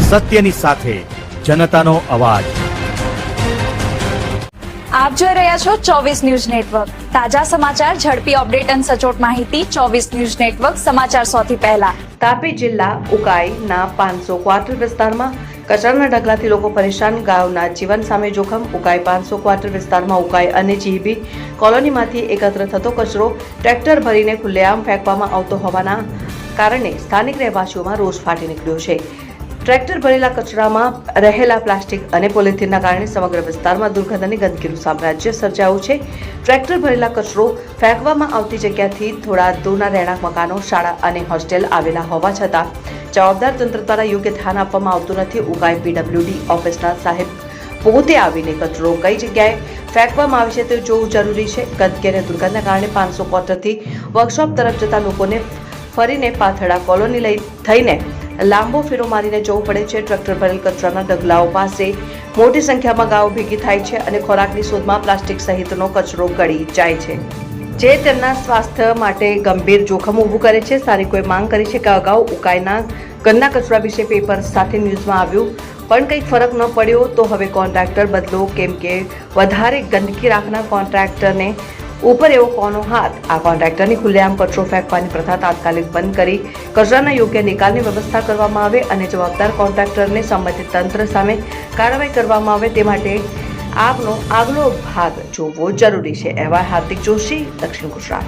સત્યની સાથે જનતાનો અવાજ। આપ જોઈ રહ્યા છો 24 ન્યૂઝ નેટવર્ક। તાજા સમાચાર, ઝડપી અપડેટ અને સચોટ માહિતી 24 ન્યૂઝ નેટવર્ક સમાચાર સૌથી પહેલા। તાપી જિલ્લા ઉકાઈના 500 ક્વાર્ટર વિસ્તારમાં કચરાના ઢગલાથી લોકો પરેશાન, ગાયોના જીવન સામે જોખમ। ઉકાઈ 500 ક્વાર્ટર વિસ્તારમાં ઉકાઈ અને જીબી કોલોનીમાંથી એકત્ર થતો કચરો ટ્રેક્ટર ભરીને ખુલ્લેઆમ ફેંકવામાં આવતો હોવાના કારણે સ્થાનિક રહેવાસીઓમાં રોષ ફાટી નીકળ્યો છે। ટ્રેક્ટર ભરેલા કચરામાં રહેલા પ્લાસ્ટિક અને પોલિથીનના કારણે સમગ્ર વિસ્તારમાં દુર્ગંધ અને ગંદકીનું સામ્રાજ્ય સર્જાયું છે। ટ્રેક્ટર ભરેલા કચરો ફેંકવામાં આવતી જગ્યાથી થોડા દૂરના રહેણાંક મકાનો, શાળા અને હોસ્ટેલ આવેલા હોવા છતાં જવાબદાર તંત્ર દ્વારા યોગ્ય ધ્યાન આપવામાં આવતું નથી। ઉકાઈ પીડબ્લ્યુડી ઓફિસના સાહેબ પોતે આવીને કચરો કઈ જગ્યાએ ફેંકવામાં આવે છે તે જોવું જરૂરી છે। ગંદકી અને દુર્ગંધના કારણે 500 ક્વાર્ટરથી વર્કશોપ તરફ જતા લોકોને ફરીને પાથડા કોલોની થઈને લાંબો ફેરો મારીને જવું પડે છે। ટ્રેક્ટર ભરેલ કચરાના ઢગલાઓ પાસે મોટી સંખ્યામાં ગાયો ભેગી થાય છે અને ખોરાકની શોધમાં પ્લાસ્ટિક સહિતનો કચરો ગળી જાય છે, જે તેમના સ્વાસ્થ્ય માટે ગંભીર જોખમ ઊભું કરે છે। સ્થાનિકોએ માંગ કરી છે કે અગાઉ ઉકાઈના ગંદા કચરા વિશે પેપર સાથે ન્યૂઝમાં આવ્યું પણ કંઈક ફરક ન પડ્યો તો હવે કોન્ટ્રાક્ટર બદલો, કેમ કે વધારે ગંદકી રાખનાર કોન્ટ્રાક્ટરને ઉપર એવો કોનો હાથ। આ કોન્ટ્રાક્ટરની ખુલ્લેઆમ કચરો ફેંકવાની પ્રથા તાત્કાલિક બંધ કરી કચરાના યોગ્ય નિકાલની વ્યવસ્થા કરવામાં આવે અને જવાબદાર કોન્ટ્રાક્ટરને સંબંધિત તંત્ર સામે કાર્યવાહી કરવામાં આવે તે માટે આપનો આગલો ભાગ જોવો જરૂરી છે। અહેવાલ હાર્દિક જોશી, દક્ષિણ ગુજરાત।